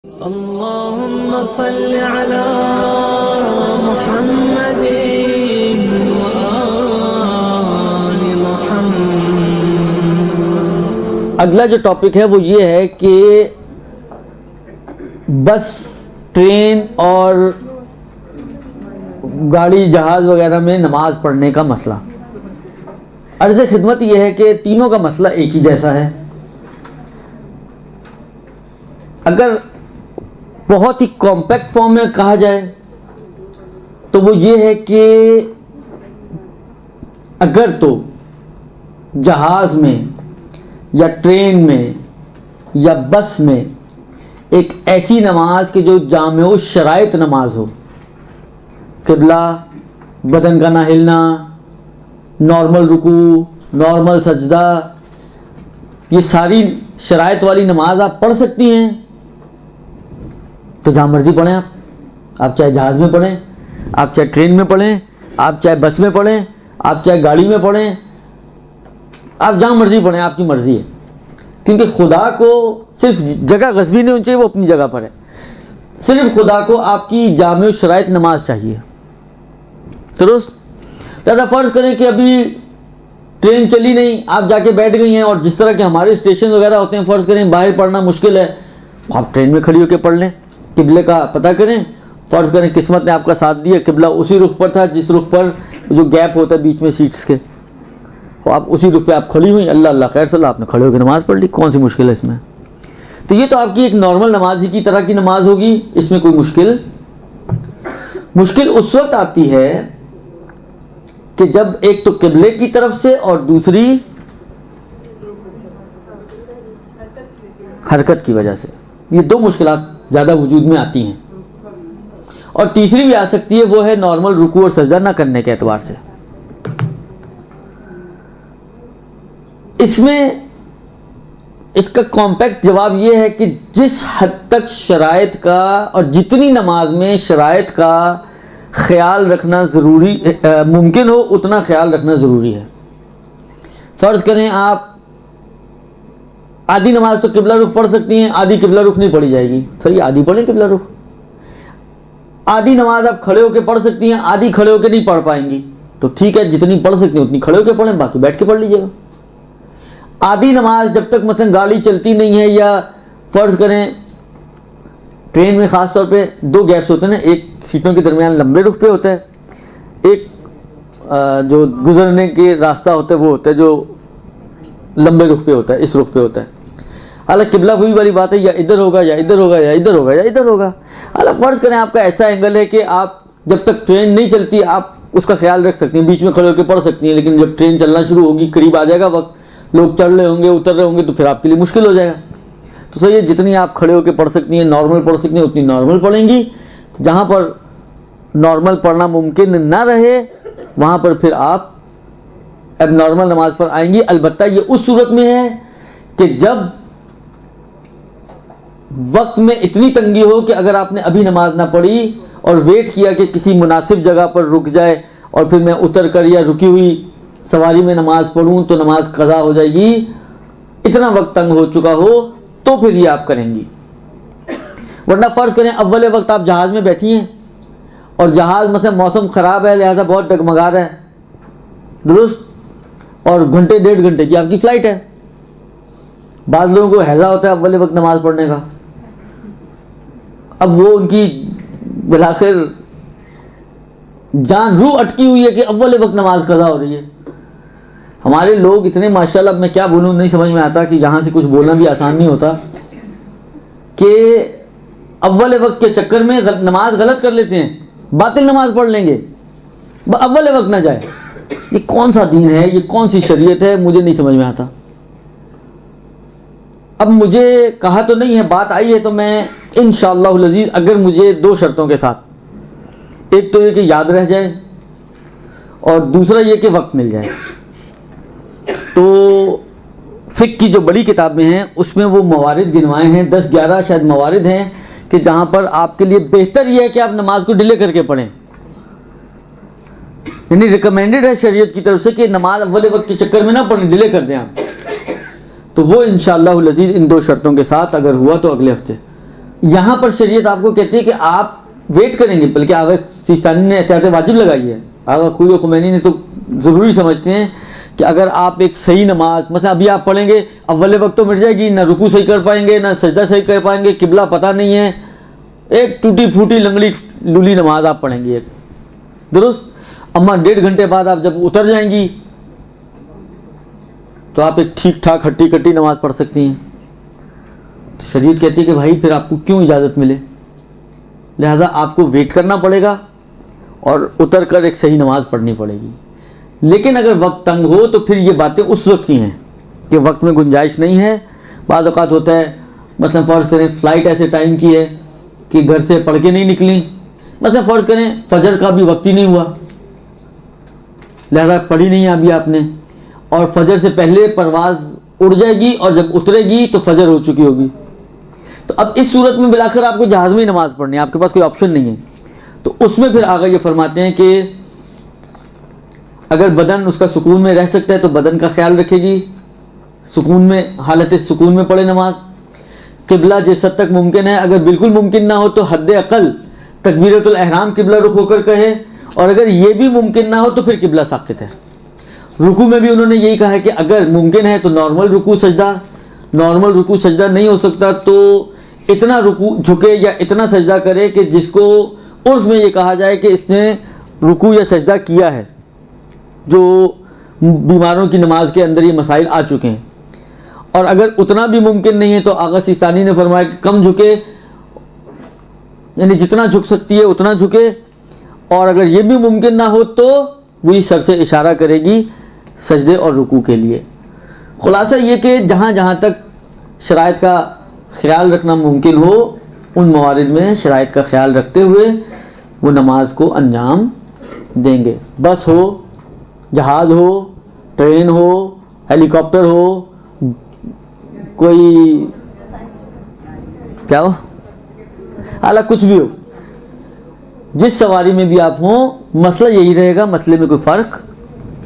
اللهم صل على محمد وآل محمد۔ اگلا جو ٹاپک ہے وہ یہ ہے کہ بس، ٹرین اور گاڑی جہاز وغیرہ میں نماز پڑھنے کا مسئلہ۔ عرض خدمت یہ ہے کہ تینوں کا مسئلہ ایک ہی جیسا ہے۔ اگر بہت ہی کمپیکٹ فارم میں کہا جائے تو وہ یہ ہے کہ اگر تو جہاز میں یا ٹرین میں یا بس میں ایک ایسی نماز کہ جو جامع و شرائط نماز ہو، قبلہ، بدن کا نہ ہلنا، نارمل رکوع، نارمل سجدہ، یہ ساری شرائط والی نماز آپ پڑھ سکتی ہیں تو جہاں مرضی پڑھیں۔ آپ چاہے جہاز میں پڑھیں، آپ چاہے ٹرین میں پڑھیں، آپ چاہے بس میں پڑھیں، آپ چاہے گاڑی میں پڑھیں، آپ جہاں مرضی پڑھیں، آپ کی مرضی ہے۔ کیونکہ خدا کو صرف جگہ غصبی نہیں ہونی چاہیے، وہ اپنی جگہ پر ہے۔ صرف خدا کو آپ کی جامع و شرائط نماز چاہیے، درست؟ لہٰذا فرض کریں کہ ابھی ٹرین چلی نہیں، آپ جا کے بیٹھ گئی ہیں، اور جس طرح کے ہمارے اسٹیشن وغیرہ ہوتے ہیں، فرض کریں باہر پڑھنا مشکل ہے، آپ ٹرین میں کھڑی ہو کے پڑھ لیں، قبلے کا پتہ کریں۔ فرض کریں قسمت نے آپ کا ساتھ دیا، قبلہ اسی رخ پر تھا جس رخ پر جو گیپ ہوتا ہے بیچ میں سیٹس کے، تو آپ اسی رخ پہ آپ کھڑی ہوئی، اللہ اللہ خیر صلی اللہ، آپ نے کھڑے ہو کے نماز پڑھ لی، کون سی مشکل ہے اس میں؟ تو یہ تو آپ کی ایک نارمل نماز ہی کی طرح کی نماز ہوگی، اس میں کوئی مشکل اس وقت آتی ہے کہ جب ایک تو قبلے کی طرف سے اور دوسری حرکت کی وجہ سے، یہ دو مشکلات زیادہ وجود میں آتی ہیں۔ اور تیسری بھی آ سکتی ہے، وہ ہے نارمل رکوع اور سجدہ نہ کرنے کے اعتبار سے۔ اس میں اس کا کمپیکٹ جواب یہ ہے کہ جس حد تک شرائط کا اور جتنی نماز میں شرائط کا خیال رکھنا ضروری ممکن ہو، اتنا خیال رکھنا ضروری ہے۔ فرض کریں آپ آدھی نماز تو قبلہ رخ پڑھ سکتی ہیں، آدھی قبلہ رخ نہیں پڑھی جائے گی، صحیح، آدھی پڑھیں قبلہ رخ۔ آدھی نماز آپ کھڑے ہو کے پڑھ سکتی ہیں، آدھی کھڑے ہو کے نہیں پڑھ پائیں گی، تو ٹھیک ہے، جتنی پڑھ سکتی ہیں اتنی کھڑے ہو کے پڑھیں، باقی بیٹھ کے پڑھ لیجیے گا۔ آدھی نماز جب تک مثلا گاڑی چلتی نہیں ہے، یا فرض کریں ٹرین میں خاص طور پہ دو گیپس ہوتے ہیں نا، ایک سیٹوں کے درمیان لمبے رخ پہ ہوتا ہے، ایک جو گزرنے کے راستہ ہوتا ہے وہ ہوتا ہے جو لمبے رخ پہ ہوتا ہے، اس رخ پہ ہوتا ہے۔ حالانکہ قبلہ وہی والی بات ہے، یا ادھر ہوگا یا ادھر ہوگا یا ادھر ہوگا یا ادھر ہوگا۔ حالانکہ فرض کریں آپ کا ایسا اینگل ہے کہ آپ جب تک ٹرین نہیں چلتی آپ اس کا خیال رکھ سکتی ہیں، بیچ میں کھڑے ہو کے پڑھ سکتی ہیں، لیکن جب ٹرین چلنا شروع ہوگی، قریب آ جائے گا وقت، لوگ چڑھ رہے ہوں گے، اتر رہے ہوں گے، تو پھر آپ کے لیے مشکل ہو جائے گا۔ تو صحیح ہے، جتنی آپ کھڑے ہو کے پڑھ سکتی ہیں، نارمل پڑھ سکتی ہیں، اتنی نارمل پڑھیں گی۔ جہاں پر نارمل پڑھنا ممکن نہ رہے وہاں پر پھر آپ اب نارمل نماز پر آئیں گی۔ البتہ یہ اس صورت میں ہے کہ جب وقت میں اتنی تنگی ہو کہ اگر آپ نے ابھی نماز نہ پڑھی اور ویٹ کیا کہ کسی مناسب جگہ پر رک جائے اور پھر میں اتر کر یا رکی ہوئی سواری میں نماز پڑھوں تو نماز قضا ہو جائے گی، اتنا وقت تنگ ہو چکا ہو تو پھر یہ آپ کریں گی۔ ورنہ فرض کریں اول وقت آپ جہاز میں بیٹھی ہیں اور جہاز مثلا موسم خراب ہے، لہذا بہت ڈگمگا رہا ہے، درست، اور گھنٹے ڈیڑھ گھنٹے کی آپ کی فلائٹ ہے۔ بعض لوگوں کو ہیضہ ہوتا ہے اول وقت نماز پڑھنے کا، اب وہ ان کی بالآخر جان روح اٹکی ہوئی ہے کہ اول وقت نماز قضا ہو رہی ہے۔ ہمارے لوگ اتنے ماشاءاللہ، میں کیا بولوں، نہیں سمجھ میں آتا، کہ یہاں سے کچھ بولنا بھی آسان نہیں ہوتا، کہ اول وقت کے چکر میں نماز غلط کر لیتے ہیں، باطل نماز پڑھ لیں گے، اول وقت نہ جائے۔ یہ کون سا دین ہے، یہ کون سی شریعت ہے، مجھے نہیں سمجھ میں آتا۔ اب مجھے کہا تو نہیں ہے، بات آئی ہے تو میں انشاءاللہ العزیز، اگر مجھے دو شرطوں کے ساتھ، ایک تو یہ کہ یاد رہ جائے اور دوسرا یہ کہ وقت مل جائے، تو فقہ کی جو بڑی کتابیں ہیں اس میں وہ موارد گنوائے ہیں، 10-11 شاید موارد ہیں کہ جہاں پر آپ کے لیے بہتر یہ ہے کہ آپ نماز کو ڈیلے کر کے پڑھیں، یعنی ریکمینڈڈ ہے شریعت کی طرف سے کہ نماز اول وقت کے چکر میں نہ پڑھیں، ڈیلے کر دیں آپ۔ تو وہ انشاءاللہ العزیز ان دو شرطوں کے ساتھ اگر ہوا تو اگلے ہفتے یہاں پر شریعت آپ کو کہتی ہے کہ آپ ویٹ کریں گے، بلکہ آغا سیستانی نے احتیاط واجب لگائی ہے، آغا خوئی خمینی نے تو ضروری سمجھتے ہیں کہ اگر آپ ایک صحیح نماز مثلا ابھی آپ پڑھیں گے، اول وقت تو مٹ جائے گی، نہ رکوع صحیح کر پائیں گے، نہ سجدہ صحیح کر پائیں گے، قبلہ پتہ نہیں ہے، ایک ٹوٹی پھوٹی لنگڑی لولی نماز آپ پڑھیں گی ایک درست. اما 1.5 گھنٹے بعد آپ جب اتر جائیں گی تو آپ ایک ٹھیک ٹھاک ہٹی کٹی نماز پڑھ سکتی ہیں. تو شریعت کہتی ہے کہ بھائی پھر آپ کو کیوں اجازت ملے، لہذا آپ کو ویٹ کرنا پڑے گا اور اتر کر ایک صحیح نماز پڑھنی پڑے گی. لیکن اگر وقت تنگ ہو تو پھر یہ باتیں اس وقت کی ہیں کہ وقت میں گنجائش نہیں ہے. بعض اوقات ہوتا ہے مثلا فرض کریں فلائٹ ایسے ٹائم کی ہے کہ گھر سے پڑھ کے نہیں نکلیں، مثلا فرض کریں فجر کا بھی وقت ہی نہیں ہوا، لہذا پڑھی نہیں ابھی آپ نے، اور فجر سے پہلے پرواز اڑ جائے گی اور جب اترے گی تو فجر ہو چکی ہوگی. تو اب اس صورت میں بالآخر آپ کو جہاز میں ہی نماز پڑھنی ہے، آپ کے پاس کوئی آپشن نہیں ہے. تو اس میں پھر آگے یہ فرماتے ہیں کہ اگر بدن اس کا سکون میں رہ سکتا ہے تو بدن کا خیال رکھے گی، سکون میں حالت سکون میں پڑھے نماز. قبلہ جس حد تک ممکن ہے، اگر بالکل ممکن نہ ہو تو حد اقل تکبیرۃ الاحرام قبلہ رخ ہو کر کہے، اور اگر یہ بھی ممکن نہ ہو تو پھر قبلہ ساقط ہے. رکوع میں بھی انہوں نے یہی کہا ہے کہ اگر ممکن ہے تو نارمل رکوع سجدہ، نارمل رکوع سجدہ نہیں ہو سکتا تو اتنا رکوع جھکے یا اتنا سجدہ کرے کہ جس کو عرف میں یہ کہا جائے کہ اس نے رکوع یا سجدہ کیا ہے. جو بیماروں کی نماز کے اندر یہ مسائل آ چکے ہیں. اور اگر اتنا بھی ممکن نہیں ہے تو آغا سیستانی نے فرمایا کہ کم جھکے، یعنی جتنا جھک سکتی ہے اتنا جھکے، اور اگر یہ بھی ممکن نہ ہو تو وہی سر سے اشارہ کرے گی سجدے اور رکوع کے لیے. خلاصہ یہ کہ جہاں جہاں تک شرائط کا خیال رکھنا ممکن ہو ان موارد میں شرائط کا خیال رکھتے ہوئے وہ نماز کو انجام دیں گے. بس ہو، جہاز ہو، ٹرین ہو، ہیلی کاپٹر ہو، کوئی کیا ہو، حالانکہ کچھ بھی ہو، جس سواری میں بھی آپ ہوں مسئلہ یہی رہے گا، مسئلے میں کوئی فرق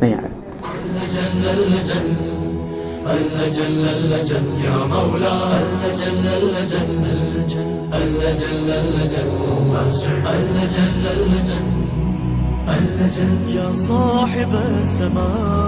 نہیں آئے گا. يا صاحب السماء